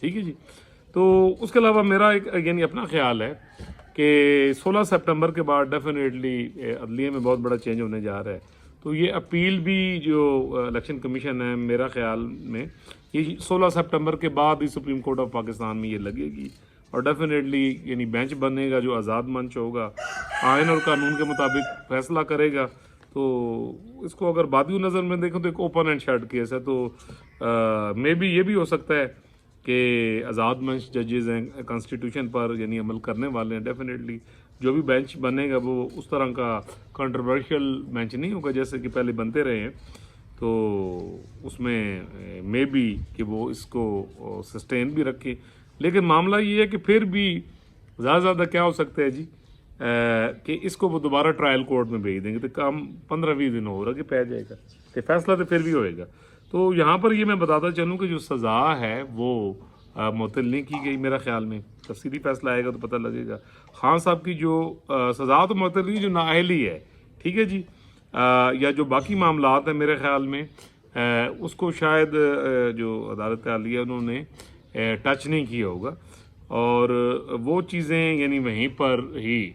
ٹھیک ہے جی. تو اس کے علاوہ میرا ایک یعنی اپنا خیال ہے کہ 16 سپٹمبر کے بعد ڈیفینیٹلی عدلیہ میں بہت بڑا چینج ہونے جا رہا ہے. تو یہ اپیل بھی جو الیکشن کمیشن ہے میرا خیال میں یہ 16 سپٹمبر کے بعد ہی سپریم کورٹ آف پاکستان میں یہ لگے گی, اور ڈیفینیٹلی یعنی بینچ بنے گا جو آزاد منچ ہوگا, آئین اور قانون کے مطابق فیصلہ کرے گا. تو اس کو اگر بادی نظر میں دیکھیں تو ایک اوپن اینڈ شٹ کیس ہے. تو مے بی یہ بھی ہو سکتا ہے کہ آزاد منچ ججز ہیں کانسٹیٹیوشن پر یعنی عمل کرنے والے ہیں, ڈیفینیٹلی جو بھی بینچ بنے گا وہ اس طرح کا کنٹروورشل بینچ نہیں ہوگا جیسے کہ پہلے بنتے رہے ہیں. تو اس میں مے بی کہ وہ اس کو سسٹین بھی رکھیں. لیکن معاملہ یہ ہے کہ پھر بھی زیادہ زیادہ کیا ہو سکتا ہے جی کہ اس کو وہ دوبارہ ٹرائل کورٹ میں بھیج دیں گے, تو کام 15-20 دن ہو رہا کہ پہ جائے گا, کہ فیصلہ تو پھر بھی ہوئے گا. تو یہاں پر یہ میں بتاتا چلوں کہ جو سزا ہے وہ معطل نہیں کی گئی. میرا خیال میں تفصیلی فیصلہ آئے گا تو پتہ لگے گا. خان صاحب کی جو سزا تو معطل نہیں, جو نااہلی ہے ٹھیک ہے جی, یا جو باقی معاملات ہیں میرے خیال میں اس کو شاید جو عدالت عالیہ انہوں نے ٹچ نہیں کیا ہوگا, اور وہ چیزیں یعنی وہیں پر ہی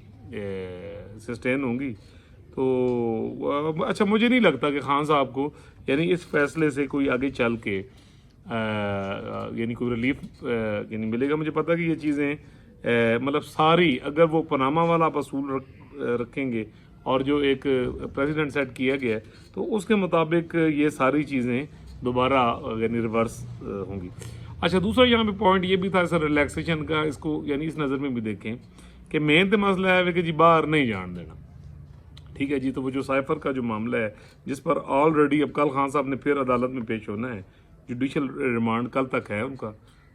سسٹین ہوں گی. تو اچھا مجھے نہیں لگتا کہ خان صاحب کو یعنی اس فیصلے سے کوئی آگے چل کے یعنی کوئی ریلیف یعنی ملے گا. مجھے پتا کہ یہ چیزیں مطلب ساری اگر وہ پاناما والا آپ اصول رکھیں گے اور جو ایک پریزیڈنٹ سیٹ کیا گیا ہے تو اس کے مطابق یہ ساری چیزیں دوبارہ یعنی ریورس ہوں گی. اچھا دوسرا یہاں پہ پوائنٹ یہ بھی تھا سر ریلیکسیشن کا, اس کو یعنی اس نظر میں بھی دیکھیں کہ مین تو مسئلہ ہے کہ جی باہر نہیں جان دینا ٹھیک ہے جی. تو وہ جو سائفر کا جو معاملہ ہے جس پر آلریڈی اب کل خان صاحب نے پھر عدالت میں پیش ہونا ہے, جوڈیشل ریمانڈ کل تک ہے ان کا,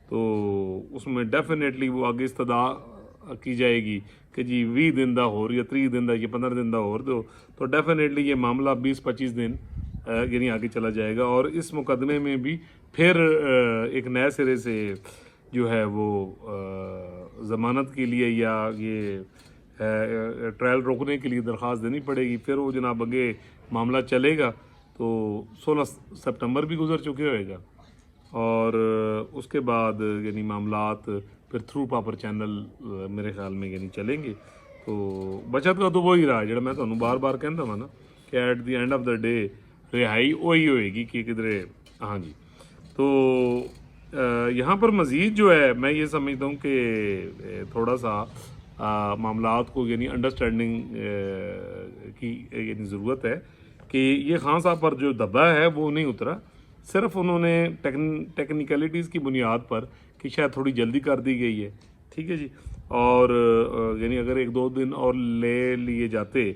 تو اس میں ڈیفینیٹلی وہ آگے استدعا کی جائے گی کہ جی 20 دن دا ہو یا 30 دن دا یا 15 دن دا ہو دو, تو ڈیفینیٹلی یہ معاملہ 20-25 دن یعنی آگے چلا جائے گا. اور اس مقدمے میں بھی پھر ایک نئے سرے سے جو ہے وہ ضمانت کے لیے یا یہ ٹرائل روکنے کے لیے درخواست دینی پڑے گی. پھر وہ جناب آگے معاملہ چلے گا. تو 16 سپٹمبر بھی گزر چکے ہوئے گا, اور اس کے بعد یعنی معاملات پھر تھرو پاپر چینل میرے خیال میں یعنی چلیں گے. تو بچت کا تو وہی رہا جڑا میں تمہیں بار بار کہتا ہوں نا کہ at the end of the day رہائی وہی ہوئے گی کہ کدھرے. ہاں جی. تو یہاں پر مزید جو ہے میں یہ سمجھتا ہوں کہ تھوڑا سا معاملات کو یعنی انڈرسٹینڈنگ کی یعنی ضرورت ہے کہ یہ خان صاحب پر جو دبا ہے وہ نہیں اترا, صرف انہوں نے ٹیکنیکلٹیز کی بنیاد پر کہ شاید تھوڑی جلدی کر دی گئی ہے ٹھیک ہے جی, اور یعنی اگر 1-2 دن اور لے لیے جاتے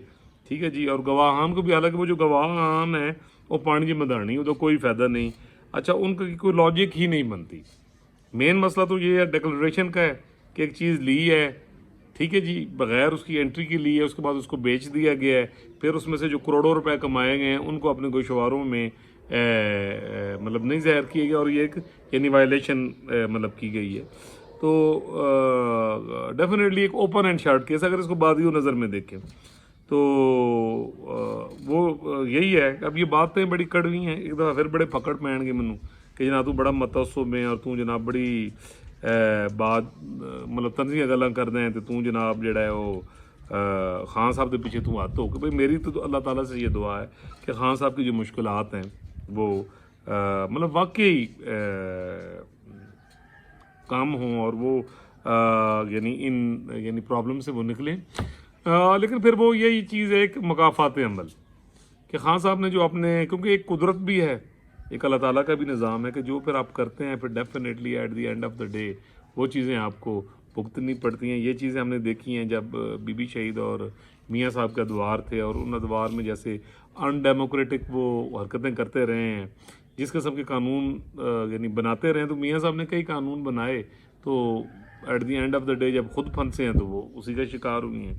ٹھیک ہے جی, اور گواہان کو بھی, حالانکہ وہ جو گواہان ہیں وہ پانی جی مدانی وہ تو کوئی فائدہ نہیں. اچھا ان کی کوئی لاجک ہی نہیں بنتی. مین مسئلہ تو یہ ہے ڈیکلریشن کا ہے کہ ایک چیز لی ہے ٹھیک ہے جی, بغیر اس کی انٹری کی لی ہے, اس کے بعد اس کو بیچ دیا گیا ہے, پھر اس میں سے جو کروڑوں روپے کمائے گئے ہیں ان کو اپنے گوشواروں میں مطلب نہیں ظاہر کیے گیا, اور یہ ایک یعنی وائلیشن مطلب کی گئی ہے. تو ڈیفینیٹلی ایک اوپن اینڈ شارٹ کیس اگر اس کو بادیوں نظر میں دیکھیں تو وہ یہی ہے. اب یہ باتیں بڑی کڑوی ہیں, ایک دفعہ پھر بڑے پکڑ پہن گے منو کہ جناب تو بڑا متصب ہے اور تو جناب بڑی بات مطلب تنزیہ گلاں کر دیں تو جناب جڑا ہے وہ خان صاحب کے پیچھے تو ہاتھ ہو کہ بھائی میری تو اللہ تعالیٰ سے یہ دعا ہے کہ خان صاحب کی جو مشکلات ہیں وہ مطلب واقعی کام ہوں اور وہ یعنی ان یعنی پرابلم سے وہ نکلیں. لیکن پھر وہ یہی چیز ہے ایک مکافات عمل کہ خان صاحب نے جو اپنے, کیونکہ ایک قدرت بھی ہے, ایک اللہ تعالیٰ کا بھی نظام ہے کہ جو پھر آپ کرتے ہیں پھر definitely at the end of the day وہ چیزیں آپ کو بھگتنی پڑتی ہیں. یہ چیزیں ہم نے دیکھی ہیں جب بی بی شہید اور میاں صاحب کے ادوار تھے, اور ان ادوار میں جیسے ان ڈیموکریٹک وہ حرکتیں کرتے رہے ہیں, جس قسم کے قانون یعنی بناتے رہے ہیں. تو میاں صاحب نے کئی قانون بنائے تو at the end of the day جب خود پھنسے ہیں تو وہ اسی کا شکار ہوئی ہیں.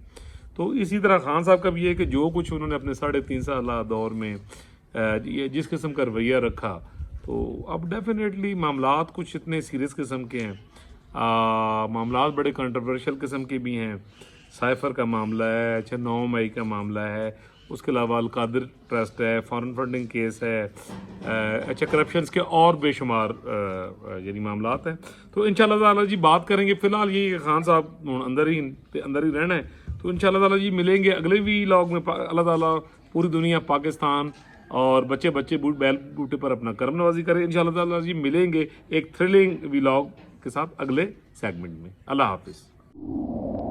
تو اسی طرح خان صاحب کا بھی یہ کہ جو کچھ انہوں نے اپنے 3.5 سالہ دور میں جس قسم کا رویہ رکھا, تو اب ڈیفینیٹلی معاملات کچھ اتنے سیریس قسم کے ہیں, معاملات بڑے کنٹروورشل قسم کے بھی ہیں. سائفر کا معاملہ ہے, اچھا 9 مئی کا معاملہ ہے, اس کے علاوہ القادر ٹرسٹ ہے، فارن فنڈنگ کیس ہے، اچھا کرپشنس کے اور بے شمار یعنی معاملات ہیں. تو انشاءاللہ تعالیٰ جی بات کریں گے. فی الحال یہ خان صاحب اندر ہی رہنا ہے. تو انشاءاللہ تعالیٰ جی ملیں گے اگلے ویلاگ میں. اللہ تعالیٰ پوری دنیا، پاکستان اور بچے بیل بوٹے پر اپنا کرم نوازی کرے. انشاءاللہ تعالیٰ جی ملیں گے ایک تھرلنگ ویلاگ کے ساتھ اگلے سیگمنٹ میں. اللہ حافظ.